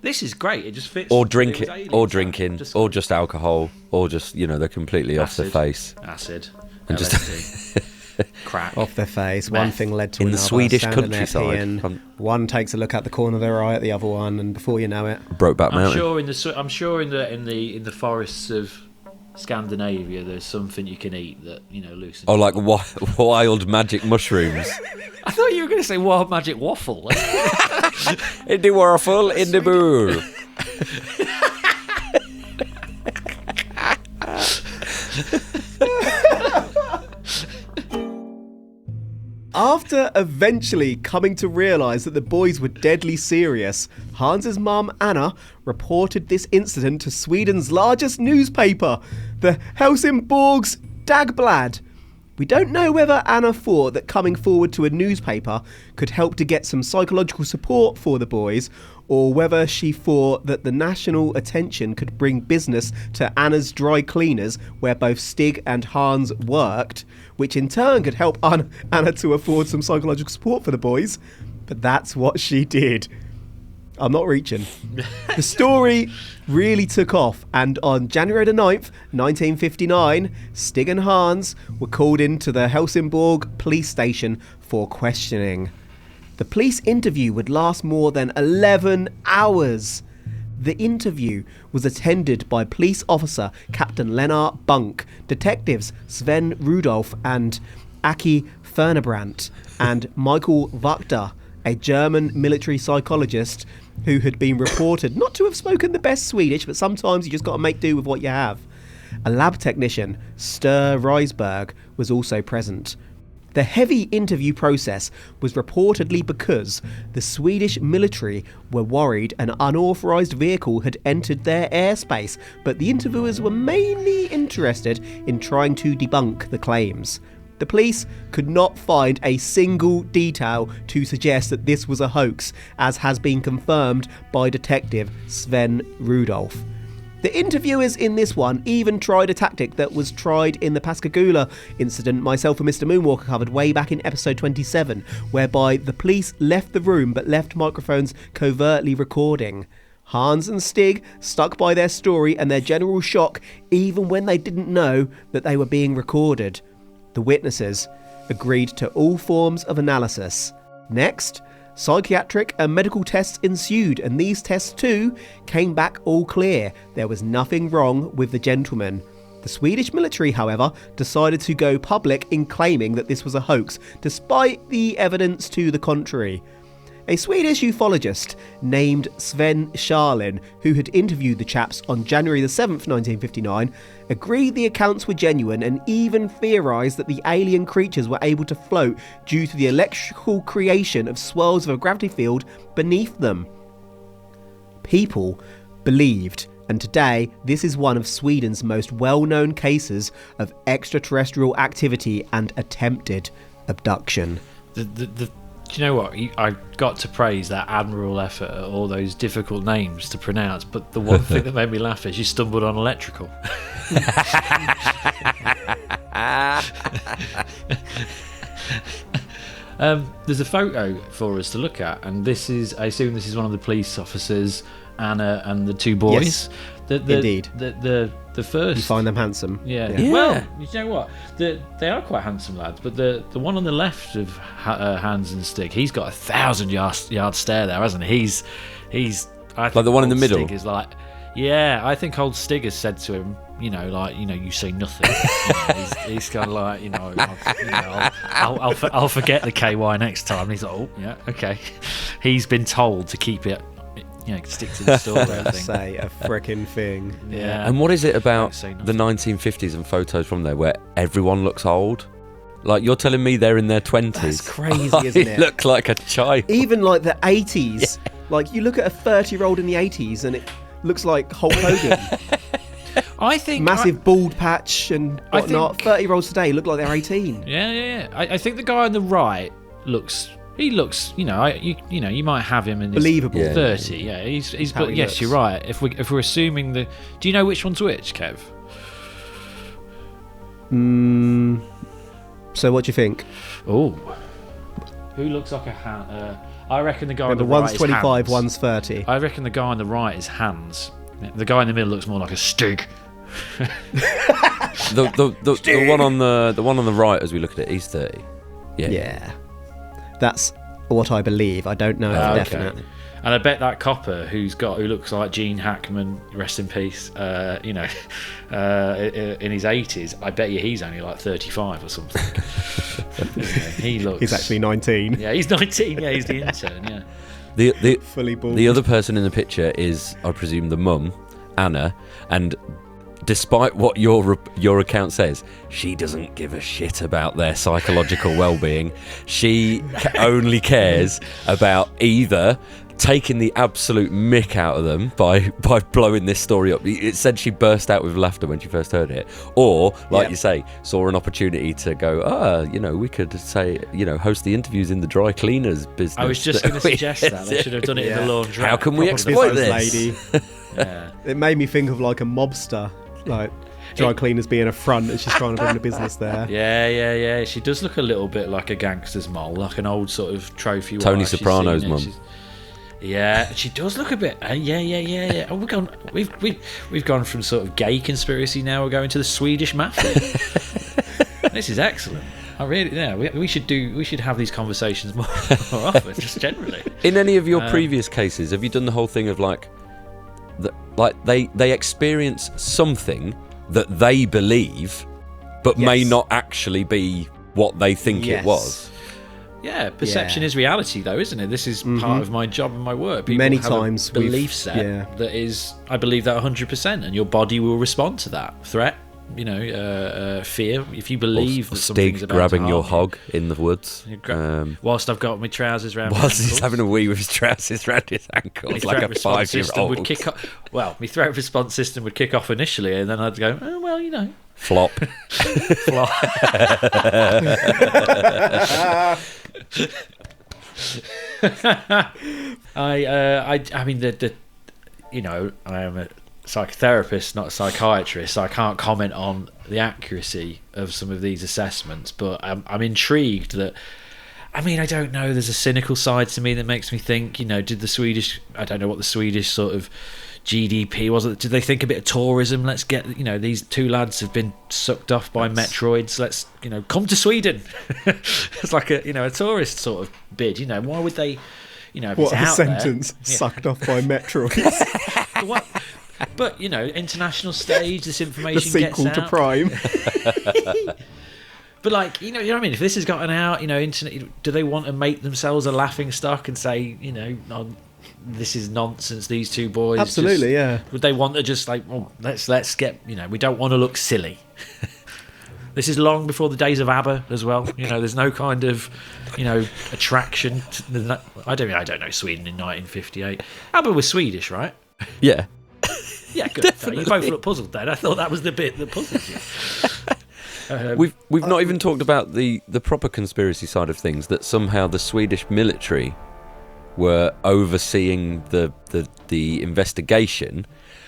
this is great. It just fits. Or drinking, or just alcohol, or just they're completely off their face. Acid. And just crack off their face. Meth. One thing led to in another. The Swedish countryside. One takes a look at the corner of their eye at the other one, and before you know it, Brokeback Mountain. I'm sure in the forests of Scandinavia, there's something you can eat that loosens. Oh, like wild magic mushrooms. I thought you were going to say wild magic waffle. In the waffle, in the bowl. After eventually coming to realise that the boys were deadly serious, Hans's mum, Anna, reported this incident to Sweden's largest newspaper, the Helsingborgs Dagblad. We don't know whether Anna thought that coming forward to a newspaper could help to get some psychological support for the boys, or whether she thought that the national attention could bring business to Anna's dry cleaners, where both Stig and Hans worked, which in turn could help Anna to afford some psychological support for the boys. But that's what she did. I'm not reaching. The story really took off, and on January the 9th, 1959, Stig and Hans were called into the Helsingborg police station for questioning. The police interview would last more than 11 hours. The interview was attended by police officer Captain Lennart Bunk, detectives Sven Rudolf and Aki Fernebrandt, and Michael Wachter, a German military psychologist who had been reported not to have spoken the best Swedish, but sometimes you just got to make do with what you have. A lab technician, Stig Rydberg, was also present. The heavy interview process was reportedly because the Swedish military were worried an unauthorised vehicle had entered their airspace, but the interviewers were mainly interested in trying to debunk the claims. The police could not find a single detail to suggest that this was a hoax, as has been confirmed by Detective Sven Rudolf. The interviewers in this one even tried a tactic that was tried in the Pascagoula incident myself and Mr. Moonwalker covered way back in episode 27, whereby the police left the room but left microphones covertly recording. Hans and Stig stuck by their story and their general shock even when they didn't know that they were being recorded. The witnesses agreed to all forms of analysis. Next, psychiatric and medical tests ensued, and these tests too came back all clear. There was nothing wrong with the gentleman. The Swedish military, however, decided to go public in claiming that this was a hoax, despite the evidence to the contrary. A Swedish ufologist named Sven Scharlin, who had interviewed the chaps on January the 7th, 1959, agreed the accounts were genuine and even theorised that the alien creatures were able to float due to the electrical creation of swirls of a gravity field beneath them. People believed, and today this is one of Sweden's most well-known cases of extraterrestrial activity and attempted abduction. Do you know what? I got to praise that admirable effort at all those difficult names to pronounce, but the one thing that made me laugh is you stumbled on electrical. There's a photo for us to look at, and this is, I assume this is one of the police officers, Anna, and the two boys. Yes, indeed. The first. You find them handsome. Yeah. Yeah. Well, you know what? They are quite handsome lads, but the one on the left of Hans and Stig, he's got 1,000-yard stare there, hasn't he? He's. I think like the one in the middle. Stig is like, yeah. I think old Stig has said to him, you say nothing. He's kind of like, I'll forget the KY next time. And he's like, oh yeah, okay. He's been told to keep it. Stick to the story. I think. Say a frickin' thing. Yeah. And what is it about the 1950s and photos from there where everyone looks old? Like, you're telling me they're in their 20s. That's crazy, isn't it? Look like a child. Even like the 80s. Yeah. Like, you look at a 30-year-old in the 80s and it looks like Hulk Hogan. I think massive bald patch and whatnot. 30-year-olds today look like they're 18. Yeah. I think the guy on the right looks. He looks, you might have him in his believable 30. Yeah, he's. But yes, looks. You're right. If we're assuming do you know which one's which, Kev? So what do you think? Oh, who looks like a hand? I reckon the guy on the one's right 25, is one's 30. I reckon the guy on the right is Hans. The guy in the middle looks more like a Stig. the one on the right, as we look at it, he's 30. Yeah. That's what I believe. I don't know for definite. And I bet that copper who looks like Gene Hackman, rest in peace, in his 80s, I bet you he's only like 35 or something. He looks. He's actually 19. Yeah, he's 19. Yeah, he's the intern. Yeah. The fully bald. The other person in the picture is, I presume, the mum, Anna, and despite what your account says, she doesn't give a shit about their psychological well-being. She only cares about either taking the absolute mick out of them by blowing this story up. It said she burst out with laughter when she first heard it, or you say, saw an opportunity to go, we could say, host the interviews in the dry cleaners business. I was just going to suggest that they should have done it in the laundry. How can we exploit this? Lady. Yeah. It made me think of like a mobster, like dry cleaners being a front and she's trying to bring the business there. Yeah. She does look a little bit like a gangster's mole, like an old sort of trophy. Tony Soprano's mum. Yeah, she does look a bit. Yeah. Oh, we've gone from sort of gay conspiracy now. We're going to the Swedish mafia. This is excellent. We should have these conversations more often, just generally. In any of your previous cases, have you done the whole thing of they experience something that they believe, but may not actually be what they think it was? Yeah, perception is reality, though, isn't it? This is part of my job and my work. People Many have times a belief set that is, I believe that 100%, and your body will respond to that threat. Fear. If you believe that something's about grabbing to your harm hog in the woods, whilst I've got my trousers round. Whilst he's having a wee with his trousers round his ankles, like a 5-year-old. My threat response system would kick off initially, and then I'd go, flop. Flop. I am a psychotherapist, not a psychiatrist, so I can't comment on the accuracy of some of these assessments, but I'm intrigued that I mean, I don't know. There's a cynical side to me that makes me think, did the Swedish... I don't know what the Swedish sort of GDP was. Did they think a bit of tourism? Let's get, these two lads have been sucked off by Metroids. Let's, come to Sweden. It's like a tourist sort of bid. Why would they, if what it's a out sentence. there, Sucked off by Metroids. What? But, international stage, this The information sequel gets to out. Prime. But you know what I mean? If this has gotten out, internet, do they want to make themselves a laughing stock and say, this is nonsense, these two boys? Absolutely, yeah. Would they want to just let's get, we don't want to look silly. This is long before the days of ABBA as well. There's no kind of, attraction. I don't know Sweden in 1958. ABBA was Swedish, right? Yeah. Yeah, good. You both look puzzled then. I thought that was the bit that puzzled you. We've not even talked about the proper conspiracy side of things, that somehow the Swedish military were overseeing the investigation,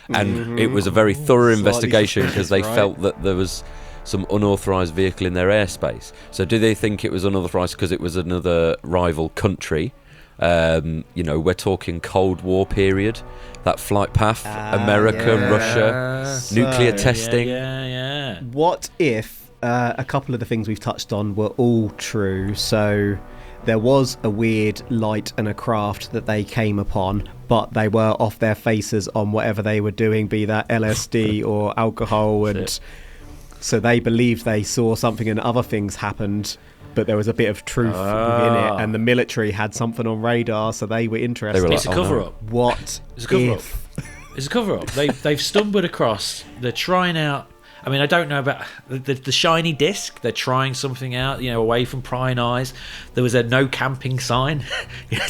and it was a very thorough investigation because they felt that there was some unauthorised vehicle in their airspace. So do they think it was unauthorised because it was another rival country? We're talking Cold War period, that flight path, America, Russia, nuclear testing. Yeah. What if a couple of the things we've touched on were all true? So there was a weird light and a craft that they came upon, but they were off their faces on whatever they were doing, be that LSD or alcohol, and so they believed they saw something and other things happened, but there was a bit of truth within it, and the military had something on radar, so they were interested. They were like, It's a cover-up. What It's a cover-up. if? It's a cover-up. They've stumbled across. They're trying out. I mean, I don't know about the shiny disc. They're trying something out, away from prying eyes. There was a no camping sign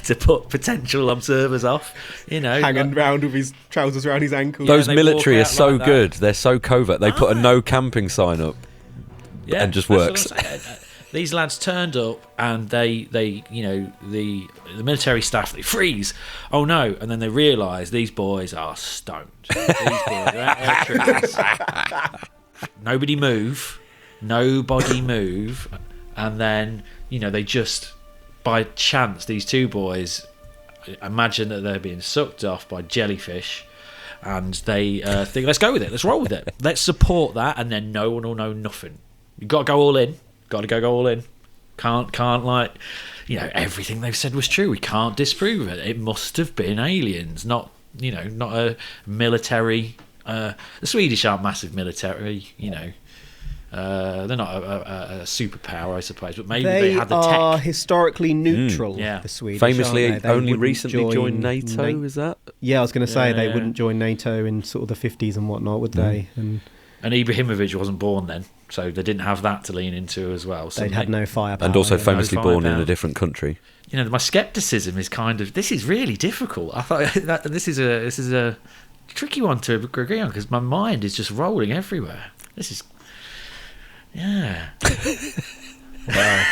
to put potential observers off. Hanging round with his trousers around his ankles. Those they military walk are out so like that. good. They're so covert. They put a no camping sign up. Yeah, and just that's works. what I'm saying. These lads turned up and they the military staff, they freeze. Oh no! And then they realise these boys are stoned. These boys are out there trees. Nobody move. And then, they just, by chance, these two boys imagine that they're being sucked off by jellyfish, and they think, let's go with it, let's roll with it, let's support that, and then no one will know nothing. You've got to go all in. Go all in. Can't everything they've said was true. We can't disprove it. It must have been aliens, not a military. The Swedish aren't massive military, they're not a superpower, I suppose, but maybe they had the They are tech. historically neutral. Yeah. The Swedish, Famously, aren't they? They only wouldn't recently joined NATO. Is that? Yeah, I was going to say Yeah, they yeah. wouldn't join NATO in sort of the 50s and whatnot, would they? And And Ibrahimovic wasn't born then, so they didn't have that to lean into as well. So they'd had no firepower. And also yeah. famously no born in firepower. a different country. my skepticism is kind of, this is really difficult. I thought that this is a tricky one to agree on, because my mind is just rolling everywhere. This is, yeah. Well,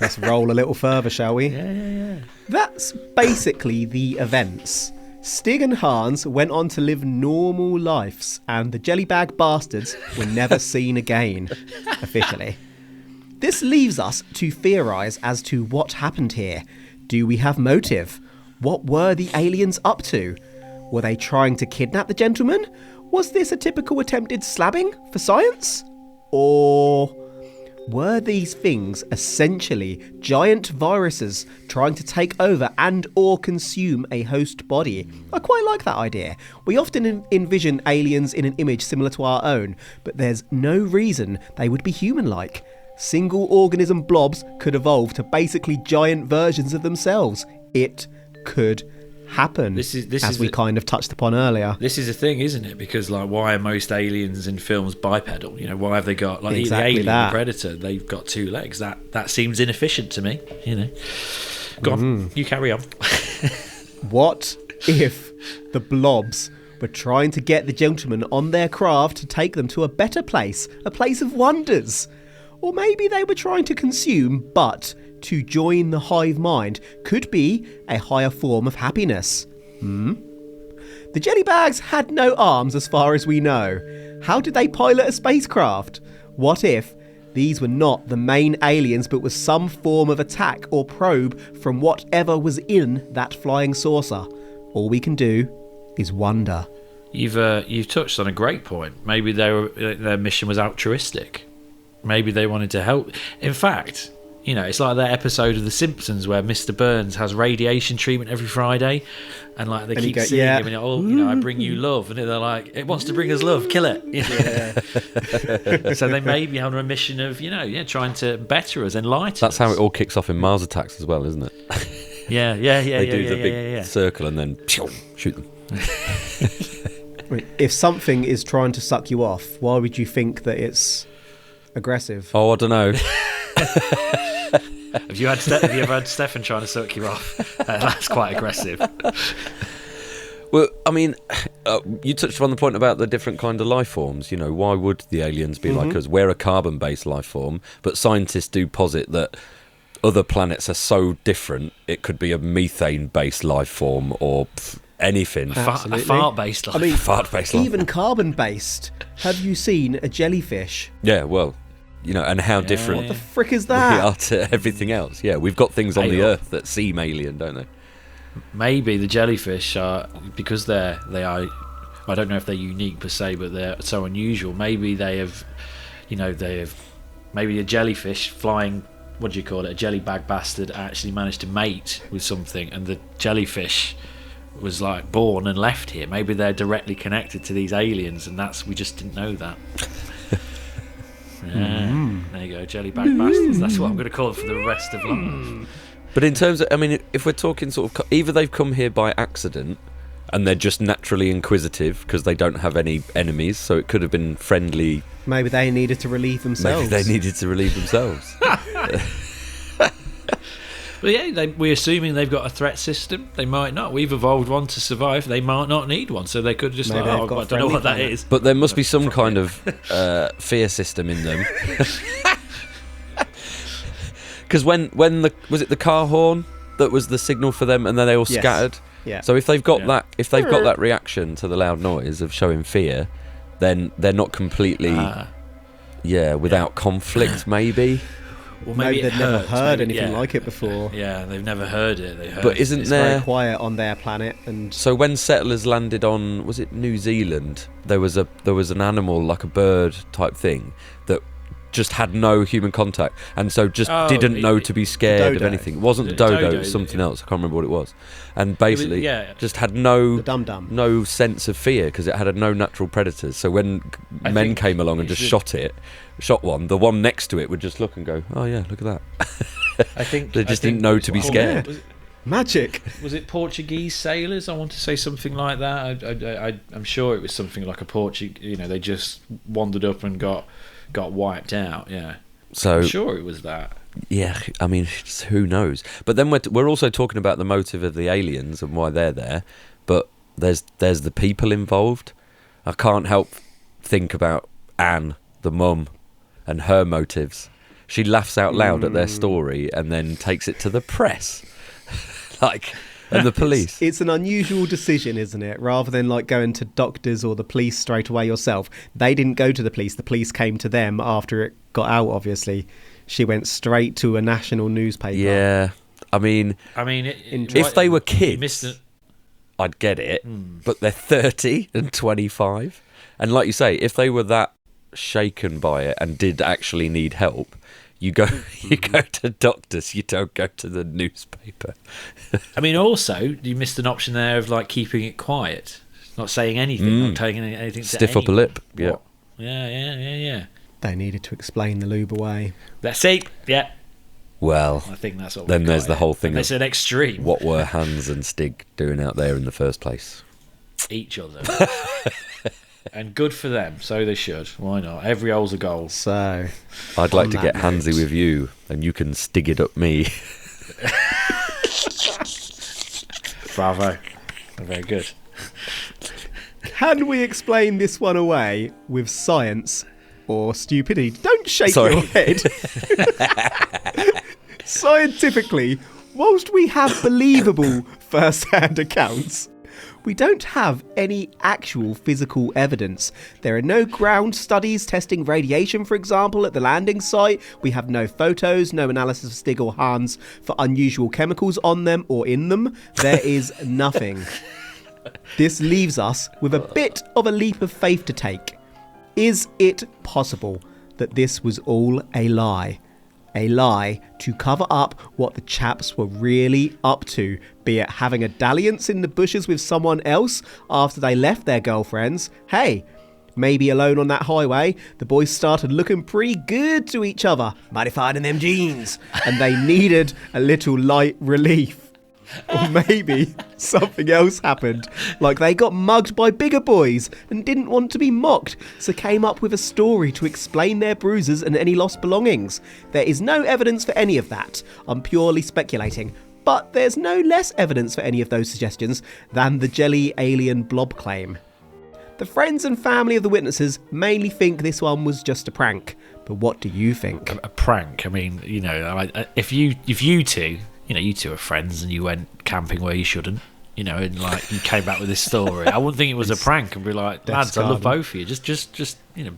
let's roll a little further, shall we? Yeah. That's basically the events. Stig and Hans went on to live normal lives, and the jellybag bastards were never seen again, officially. This leaves us to theorise as to what happened here. Do we have motive? What were the aliens up to? Were they trying to kidnap the gentleman? Was this a typical attempted slabbing for science? Or were these things essentially giant viruses trying to take over and or consume a host body? I quite like that idea. We often envision aliens in an image similar to our own, but there's no reason they would be human-like. Single organism blobs could evolve to basically giant versions of themselves. It could happen, This as is we kind of touched upon earlier. This is a thing, isn't it? Because why are most aliens in films bipedal? Why have they got Exactly the alien, that. the predator? They've got two legs. That seems inefficient to me. Go on, you carry on. What if the blobs were trying to get the gentleman on their craft to take them to a better place, a place of wonders? Or maybe they were trying to consume, but to join the hive mind could be a higher form of happiness. The jellybags had no arms as far as we know. How did they pilot a spacecraft? What if these were not the main aliens, but was some form of attack or probe from whatever was in that flying saucer. All we can do is wonder. You've touched on a great point. Maybe their mission was altruistic. Maybe they wanted to help. In fact, it's like that episode of The Simpsons where Mr. Burns has radiation treatment every Friday, and like they keep seeing him, and I bring you love, and they're like, it wants to bring us love, kill it. Yeah. So they may be under a mission of trying to better us, enlighten. That's us. how it all kicks off in Mars Attacks as well, isn't it? Yeah. They do the big circle and then shoot them. If something is trying to suck you off, why would you think that it's aggressive? Oh, I don't know. Have you ever had Stefan trying to suck you off? That's quite aggressive. Well, I mean, you touched on the point about the different kind of life forms. Why would the aliens be like us? We're a carbon-based life form, but scientists do posit that other planets are so different, it could be a methane-based life form or anything. A fart-based life. I mean, fart-based life even form. carbon-based. Have you seen a jellyfish? Yeah, well, and how different What the frick is we that? are to everything else. Yeah, we've got things on the Earth that seem alien, don't they? Maybe the jellyfish are, because they are, I don't know if they're unique per se, but they're so unusual. Maybe they have, maybe a jellyfish flying, what do you call it, a jelly bag bastard actually managed to mate with something, and the jellyfish was like born and left here. Maybe they're directly connected to these aliens, and we just didn't know that. There you go, jelly bag bastards. That's what I'm going to call it for the rest of life. But in terms of, if we're talking sort of, either they've come here by accident and they're just naturally inquisitive because they don't have any enemies, so it could have been friendly. Maybe they needed to relieve themselves. But yeah, we're assuming they've got a threat system. They might not. We've evolved one to survive. They might not need one, so they could just I don't know what that is. But there must be some kind of fear system in them. Because when was it the car horn that was the signal for them, and then they all scattered? Yeah. So if they've got that reaction to the loud noise of showing fear, then they're not completely without conflict, maybe. Well, maybe they've never heard anything like it before. Yeah, they've never heard it. But isn't it's there very quiet on their planet? And so when settlers landed on, was it New Zealand? There was an animal, like a bird type thing, that just had no human contact, and so just didn't know to be scared of anything. It wasn't the dodo, it was something else. I can't remember what it was. And basically, just had no sense of fear because it had no natural predators. So when men came along and just shot one, the one next to it would just look and go, "Oh yeah, look at that." I think they just didn't know to be scared. Magic. Was it Portuguese sailors? I want to say something like that. I'm sure it was something like a Portuguese. They just wandered up and got wiped out. Yeah. So I'm sure it was that. Yeah, I mean, who knows? But then we're also talking about the motive of the aliens and why they're there. But there's the people involved. I can't help think about Anne, the mum, and her motives. She laughs out loud at their story and then takes it to the press, and the police. It's an unusual decision, isn't it? Rather than going to doctors or the police straight away yourself. They didn't go to the police. The police came to them after it got out, obviously. She went straight to a national newspaper. Yeah. I mean, if they were kids, I'd get it. But they're 30 and 25. And like you say, if they were that shaken by it and did actually need help, you go to doctors, you don't go to the newspaper. Also, you missed an option there of keeping it quiet, not saying anything, not taking anything to stiff up a lip. Yeah. Yeah. They needed to explain the lube away. That's it. Yeah. Well, I think that's what. Then there's the whole thing. It's an extreme. What were Hans and Stig doing out there in the first place? Each other. And good for them, so they should. Why not? Every hole's a goal. So, I'd like to get handsy with you, and you can stig it up me. Bravo. Very good. Can we explain this one away with science or stupidity? Don't shake your head. Scientifically, whilst we have believable first-hand accounts, We don't have any actual physical evidence. There are no ground studies testing radiation, for example, at the landing site. We have no photos, no analysis of Stig or Hans for unusual chemicals on them or in them. There is nothing. This leaves us with a bit of a leap of faith to take. Is it possible that this was all a lie? A lie to cover up what the chaps were really up to, be it having a dalliance in the bushes with someone else after they left their girlfriends. Hey, maybe alone on that highway, the boys started looking pretty good to each other, modified in them jeans, and they needed a little light relief. Or maybe something else happened, like they got mugged by bigger boys and didn't want to be mocked, so came up with a story to explain their bruises and any lost belongings. There is no evidence for any of that. I'm purely speculating. But there's no less evidence for any of those suggestions than the jelly alien blob claim. The friends and family of the witnesses mainly think this one was just a prank. But what do you think? A prank? I mean, if you two... you two are friends and you went camping where you shouldn't, and like you came back with this story. I wouldn't think it was a prank and be like, lads, I love both of you. Just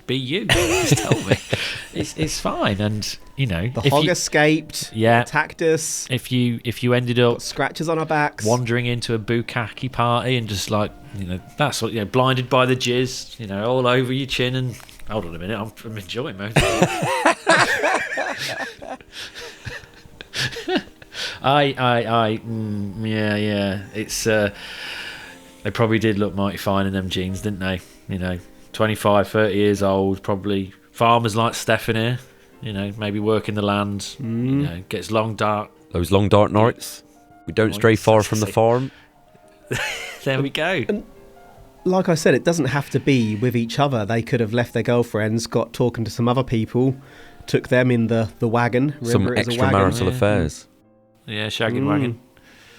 be you. Just tell me. It's fine. And the hog escaped. Yeah, attacked us. If you ended up got scratches on our backs, wandering into a bukkake party and just like that's what blinded by the jizz, all over your chin and hold on a minute, I'm enjoying most of it. Yeah. It's they probably did look mighty fine in them jeans, didn't they? 25, 30 years old, probably farmers like Stef in here. Maybe working the land. Gets long dark. Those long dark nights. We don't stray far from the farm. There we go. And like I said, it doesn't have to be with each other. They could have left their girlfriends, got talking to some other people, took them in the wagon. Some extramarital affairs. Yeah, shagging wagon.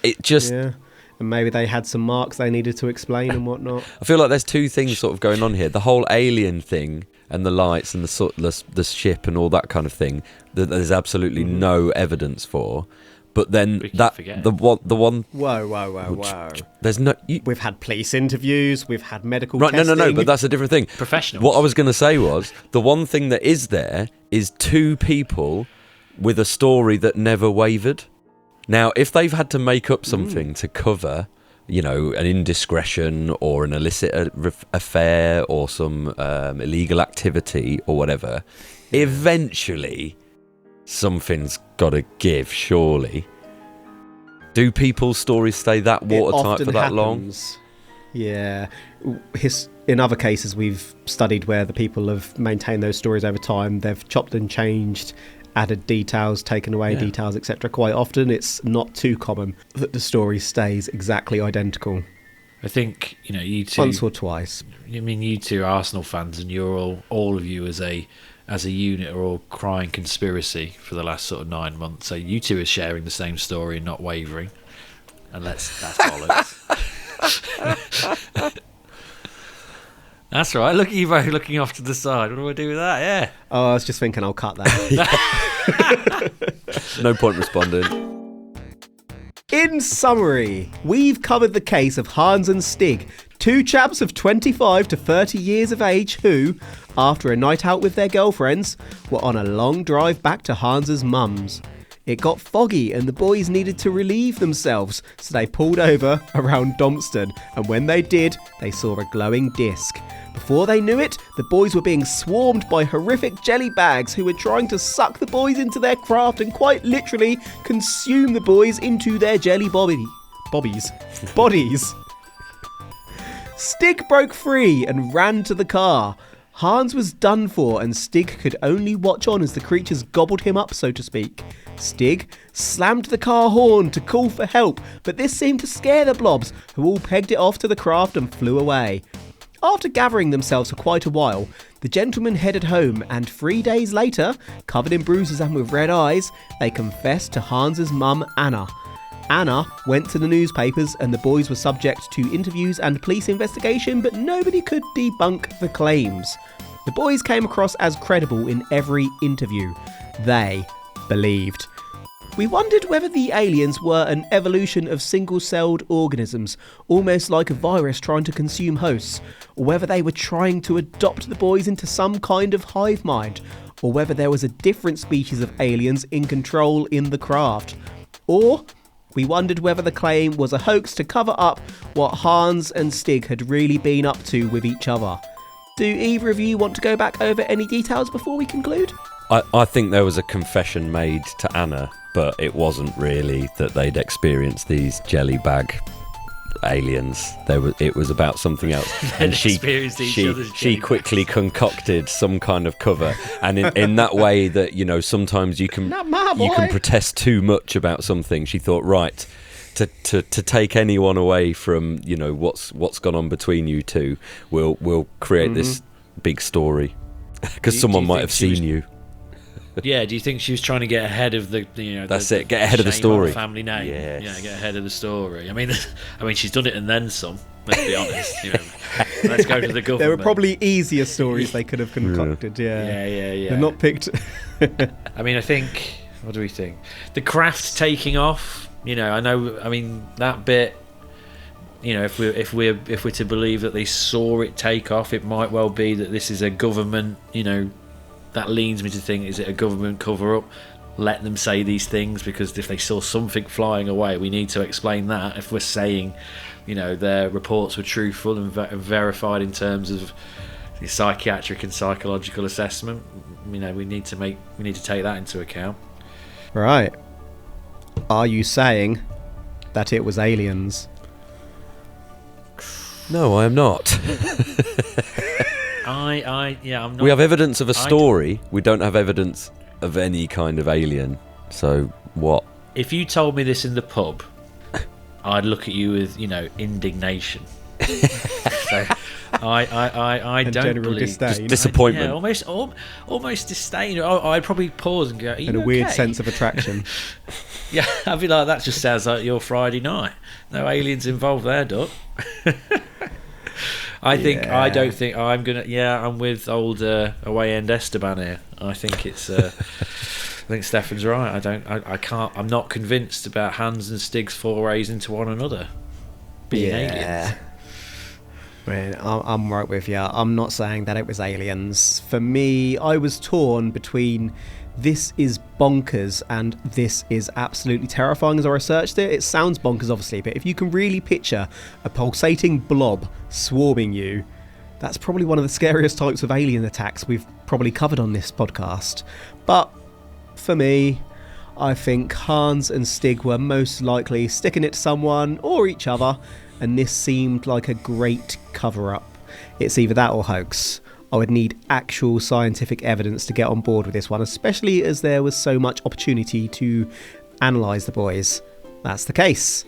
It just... Yeah. And maybe they had some marks they needed to explain and whatnot. I feel like there's two things sort of going on here. The whole alien thing and the lights and the ship and all that kind of thing that there's absolutely no evidence for. But then the one... Whoa. There's no... We've had police interviews, we've had medical testing. No, but that's a different thing. Professionals. What I was going to say was, the one thing that is there is two people with a story that never wavered. Now, if they've had to make up something to cover, an indiscretion or an illicit affair or some illegal activity or whatever, eventually something's got to give, surely. Do people's stories stay that watertight for that long? Yeah. In other cases we've studied where the people have maintained those stories over time, they've chopped and changed, added details, taken away details, etc. Quite often it's not too common that the story stays exactly identical. I think, you two... Once or twice. You two are Arsenal fans and you're all of you as a unit are all crying conspiracy for the last sort of 9 months. So you two are sharing the same story and not wavering. And that's bollocks. That's all right. Look at you both looking off to the side. What do I do with that? Yeah. Oh, I was just thinking I'll cut that. No point responding. In summary, we've covered the case of Hans and Stig, two chaps of 25 to 30 years of age who, after a night out with their girlfriends, were on a long drive back to Hans's mum's. It got foggy and the boys needed to relieve themselves, so they pulled over around Domsten, and when they did, they saw a glowing disc. Before they knew it, the boys were being swarmed by horrific jelly bags who were trying to suck the boys into their craft and quite literally consume the boys into their jelly bodies. Stig broke free and ran to the car. Hans was done for and Stig could only watch on as the creatures gobbled him up, so to speak. Stig slammed the car horn to call for help, but this seemed to scare the blobs, who all pegged it off to the craft and flew away. After gathering themselves for quite a while, the gentlemen headed home, and 3 days later, covered in bruises and with red eyes, they confessed to Hans's mum, Anna. Anna went to the newspapers and the boys were subject to interviews and police investigation, but nobody could debunk the claims. The boys came across as credible in every interview. They believed. We wondered whether the aliens were an evolution of single-celled organisms, almost like a virus trying to consume hosts, or whether they were trying to adopt the boys into some kind of hive mind, or whether there was a different species of aliens in control in the craft. Or we wondered whether the claim was a hoax to cover up what Hans and Stig had really been up to with each other. Do either of you want to go back over any details before we conclude? I think there was a confession made to Anna, but it wasn't really that they'd experienced these jelly bag aliens. It was about something else, and she quickly concocted some kind of cover, and in that way that, you know, sometimes you can protest too much about something. She thought, right, to take anyone away from, you know, what's gone on between you two, we'll create this big story because someone might have seen you. Yeah, do you think she was trying to get ahead of the That's it, get ahead of the story. Family name. Yes. Yeah, get ahead of the story. I mean, she's done it and then some. Let's be honest. You know, let's go to the government. There were probably easier stories they could have concocted. Yeah. Yeah. They're not picked. I mean, I think. What do we think? The craft taking off. You know, I mean, that bit. You know, if we're to believe that they saw it take off, it might well be that this is a government. You know. That leads me to think, is it a government cover-up? Let them say these things, because if they saw something flying away, we need to explain that. If we're saying, you know, their reports were truthful and verified in terms of the psychiatric and psychological assessment, you know, we need to take that into account. Right. Are you saying that it was aliens? No, I am not. I'm not. We have evidence of a story. We don't have evidence of any kind of alien. So what? If you told me this in the pub, I'd look at you with, you know, indignation. So I and don't general believe disdain. Disappointment. Almost disdain. I'd probably pause and go, are you and a okay? weird sense of attraction. Yeah, I'd be like, that just sounds like your Friday night. No aliens involved there, Duck. I don't think I'm gonna. Yeah, I'm with old away end Esteban here. I think it's. I think Stefan's right. I can't. I'm not convinced about Hans and Stig's forays into one another being aliens. I'm right with you. I'm not saying that it was aliens. For me, I was torn between this is bonkers and this is absolutely terrifying. As I researched it, it sounds bonkers obviously, but if you can really picture a pulsating blob swarming you, that's probably one of the scariest types of alien attacks we've probably covered on this podcast. But for me, I think Hans and Stig were most likely sticking it to someone or each other, and this seemed like a great cover-up. It's either that or hoax. I would need actual scientific evidence to get on board with this one, especially as there was so much opportunity to analyse the boys. That's the case.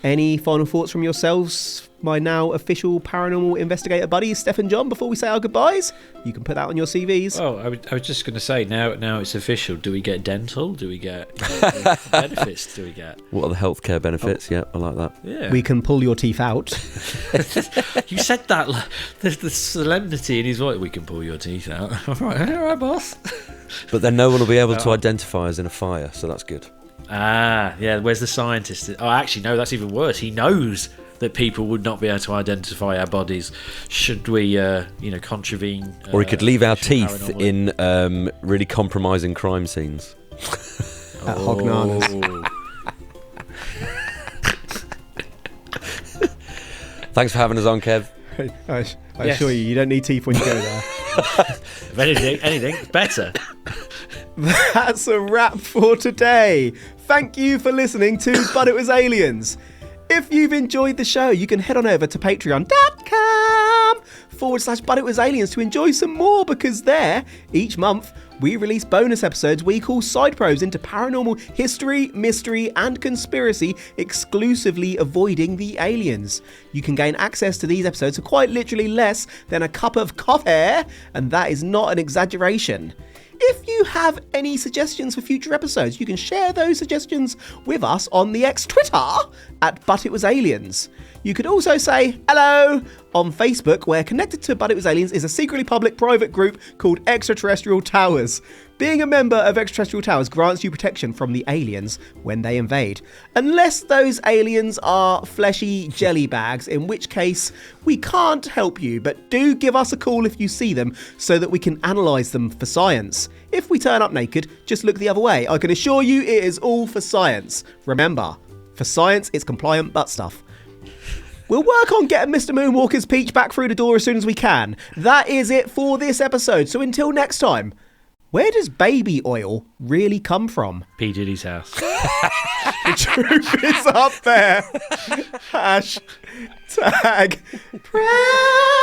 Any final thoughts from yourselves, my now official paranormal investigator buddies, Stef and Jon, before we say our goodbyes? You can put that on your CVs. Oh, I was just going to say, now it's official. Do we get dental? Do we get what benefits? Do we get? What are the healthcare benefits? Yeah, I like that. Yeah. We can pull your teeth out. You said that. There's the solemnity in his voice. We can pull your teeth out. all right, boss. But then no one will be able to identify us in a fire, so that's good. Ah, yeah, where's the scientist? Oh, actually, no, that's even worse. He knows that people would not be able to identify our bodies should we, contravene. Or he could leave our teeth in really compromising crime scenes. At Hognanas. Thanks for having us on, Kev. I assure you don't need teeth when you go there. If anything, it's better. That's a wrap for today. Thank you for listening to But It Was Aliens. If you've enjoyed the show, you can head on over to patreon.com/But It Was Aliens to enjoy some more, because there, each month, we release bonus episodes we call side probes into paranormal history, mystery, and conspiracy, exclusively avoiding the aliens. You can gain access to these episodes for quite literally less than a cup of coffee, and that is not an exaggeration. If you have any suggestions for future episodes, you can share those suggestions with us on the X Twitter at But It Was Aliens. You could also say hello on Facebook, where connected to But It Was Aliens is a secretly public private group called Extraterrestrial Towers. Being a member of Extraterrestrial Towers grants you protection from the aliens when they invade. Unless those aliens are fleshy jelly bags, in which case we can't help you, but do give us a call if you see them so that we can analyse them for science. If we turn up naked, just look the other way. I can assure you it is all for science. Remember, for science it's compliant butt stuff. We'll work on getting Mr. Moonwalker's Peach back through the door as soon as we can. That is it for this episode. So until next time, where does baby oil really come from? P. Diddy's house. The truth is up there. #.